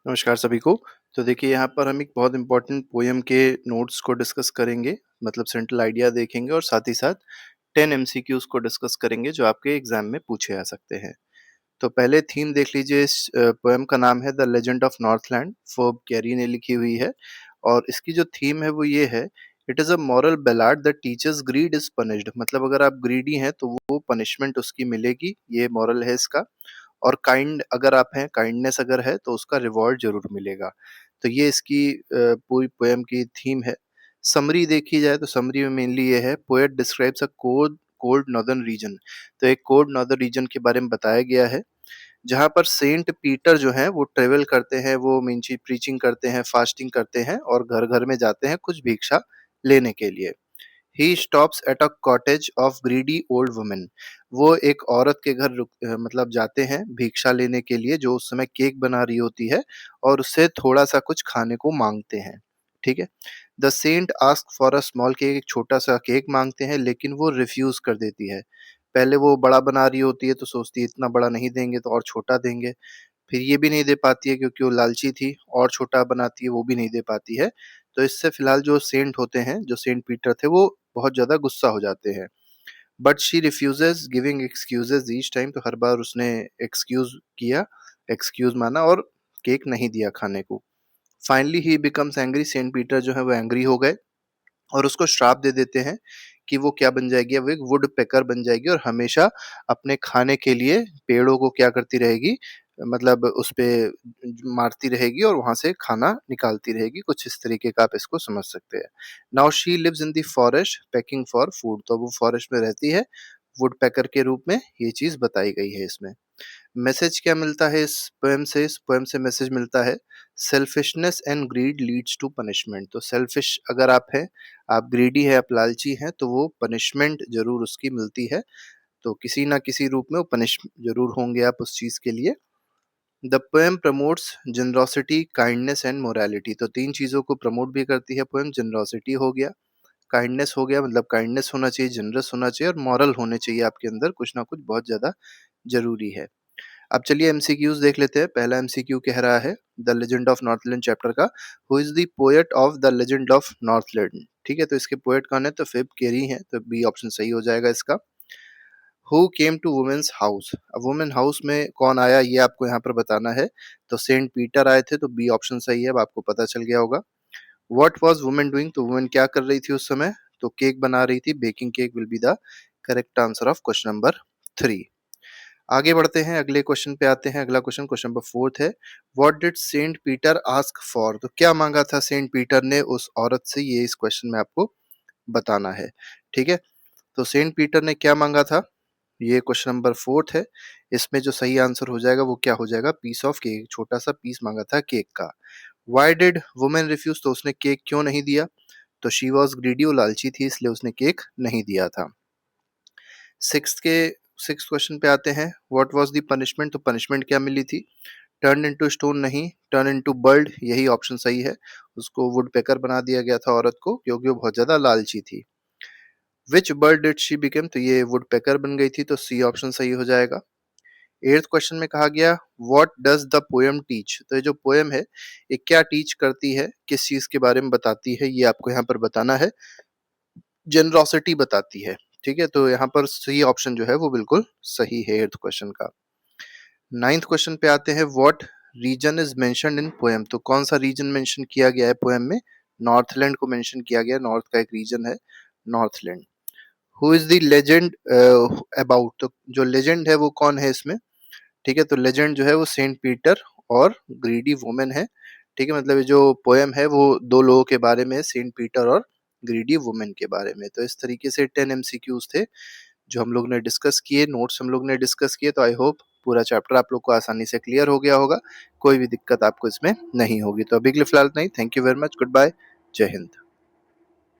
नमस्कार सभी को। तो देखिए यहाँ पर हम एक बहुत इम्पोर्टेंट पोएम के नोट्स को डिस्कस करेंगे, मतलब सेंट्रल आइडिया देखेंगे और साथ ही साथ 10 एमसीक्यूज़ को डिस्कस करेंगे जो आपके एग्ज़ाम में पूछे आ सकते हैं। तो पहले थीम देख लीजिए, इस पोएम का नाम है द लेजेंड ऑफ नॉर्थलैंड, फर्ब कैरी ने लिखी हुई है और इसकी जो थीम है वो ये है, it is a moral ballad that teaches greed is punished, मतलब अगर आप ग्रीडी हैं तो वो पनिशमेंट उसकी मिलेगी, ये मॉरल है इसका। और काइंड अगर आप हैं, काइंडनेस अगर है तो उसका रिवॉर्ड ज़रूर मिलेगा। तो ये इसकी पूरी पोएम की थीम है। समरी देखी जाए तो समरी में मेनली ये है, poet describes a cold cold northern region. तो एक कोल्ड नॉर्दर्न रीजन के बारे में बताया गया है, जहाँ पर सेंट पीटर जो हैं वो ट्रैवल करते हैं, वो मीन चीज़ प्रीचिंग करते हैं, फास्टिंग करते हैं और घर-घर में जाते हैं कुछ भिक्षा लेने के लिए। He stops at a cottage of greedy old woman. वो एक औरत के घर मतलब जाते हैं भिक्षा लेने के लिए, जो उस समय केक बना रही होती है और उससे थोड़ा सा कुछ खाने को मांगते हैं। ठीक है। The saint ask for a small cake, एक छोटा सा केक मांगते हैं लेकिन वो रिफ्यूज कर देती है। पहले वो बड़ा बना रही होती है तो सोचती है इतना बड़ा नहीं देंगे तो और छोटा देंगे, फिर ये भी नहीं दे पाती है क्योंकि वो लालची थी, और छोटा बनाती है वो भी नहीं दे पाती है। तो इससे फिलहाल जो सेंट होते हैं, जो सेंट पीटर थे, वो बहुत ज़्यादा गुस्सा हो जाते हैं। But she refuses giving excuses each time, तो हर बार उसने एक्सक्यूज़ किया, एक्सक्यूज़ माना और केक नहीं दिया खाने को। Finally he becomes angry, Saint Peter जो है वो एंग्री हो गए और उसको श्राप दे देते हैं कि वो क्या बन जाएगी, अब एक वुड पेकर बन जाएगी और हमेशा अपने खाने के लिए पेड़ों को क्या करती रहेगी, मतलब उस पे मारती रहेगी और वहां से खाना निकालती रहेगी। कुछ इस तरीके का आप इसको समझ सकते हैं। Now she lives in the forest pecking for food, तो वो फॉरेस्ट में रहती है वुड पैकर के रूप में। ये चीज बताई गई है इसमें। मैसेज क्या मिलता है इस पोएम से? इस पोएम से मैसेज मिलता है, selfishness and greed leads to punishment. तो सेल्फिश अगर आप हैं, आप ग्रीडी है, आप लालची हैं, तो वो पनिशमेंट जरूर उसकी मिलती है। तो किसी ना किसी रूप में वो पनिश जरूर होंगे आप उस चीज के लिए। The poem promotes generosity, kindness and morality. तो तीन चीजों को प्रमोट भी करती है पोएम। जनरॉसिटी हो गया, काइंडनेस हो गया, मतलब काइंडनेस होना चाहिए, जनरस होना चाहिए, और मॉरल होने चाहिए आपके अंदर कुछ ना कुछ बहुत ज्यादा जरूरी है। अब चलिए एमसीक्यूज देख लेते हैं। पहला एमसीक्यू कह रहा है the legend of Northland chapter का, who is the poet of the legend of Northland. ठीक है, तो इसके पोएट कौन है? तो फिब केरी है, तो बी ऑप्शन सही हो जाएगा इसका। Who came to women's house, अब वुमेन हाउस में कौन आया ये आपको यहाँ पर बताना है। तो सेंट पीटर आए थे, तो बी ऑप्शन सही है, अब आपको पता चल गया होगा। व्हाट वाज वुमेन डूइंग, तो वुमेन क्या कर रही थी उस समय? तो केक बना रही थी, baking cake will be the correct answer of question number 3। आगे बढ़ते हैं, अगले क्वेश्चन पे आते हैं। अगला क्वेश्चन, क्वेश्चन नंबर 4 है, what did Saint Peter ask for. तो क्या मांगा था सेंट पीटर ने उस औरत से, ये इस क्वेश्चन में आपको बताना है। ठीक है, तो सेंट पीटर ने क्या मांगा था, ये क्वेश्चन नंबर 4 है। इसमें जो सही आंसर हो जाएगा वो क्या हो जाएगा? पीस ऑफ केक, छोटा सा पीस मांगा था केक का। व्हाई डिड वुमेन रिफ्यूज, तो उसने केक क्यों नहीं दिया? तो शी वॉज ग्रीडी, वो लालची थी इसलिए उसने केक नहीं दिया था। सिक्स क्वेश्चन पे आते हैं, व्हाट वाज द पनिशमेंट, तो पनिशमेंट क्या मिली थी? टर्न इनटू स्टोन नहीं, टर्न इनटू बर्ड, यही ऑप्शन सही है। उसको वुड पेकर बना दिया गया था औरत को, क्योंकि वो बहुत ज्यादा लालची थी। विच बर्ड डिड शी बिकम, तो ये वुड पेकर बन गई थी, तो सी ऑप्शन सही हो जाएगा। एट्थ क्वेश्चन में कहा गया, what does the poem teach, तो ये जो पोएम है ये क्या टीच करती है, किस चीज के बारे में बताती है, ये आपको यहाँ पर बताना है। जेनरोसिटी बताती है। ठीक है, तो यहाँ पर सही ऑप्शन जो है वो बिल्कुल सही है एट्थ क्वेश्चन का। नाइन्थ क्वेश्चन पे आते हैं, what reason is mentioned in poem, तो कौन सा रीजन मेंशन किया गया है पोएम में? नॉर्थलैंड को मेंशन किया गया, नॉर्थ का एक रीजन है Northland. Who is the legend about, तो जो लेजेंड है वो कौन है इसमें? ठीक है, तो लेजेंड जो है वो सेंट पीटर और ग्रीडी वुमेन है। ठीक है, मतलब ये जो पोएम है वो दो लोगों के बारे में है, सेंट पीटर और ग्रीडी वुमेन के बारे में। तो इस तरीके से 10 एमसीक्यूज थे जो हम लोग ने डिस्कस किए, नोट्स हम लोग ने डिस्कस किए। तो आई होप पूरा चैप्टर आप लोग को आसानी से क्लियर हो गया होगा, कोई भी दिक्कत आपको इसमें नहीं होगी। तो अभी के लिए फिलहाल नहीं, thank you very much, goodbye, जय हिंद।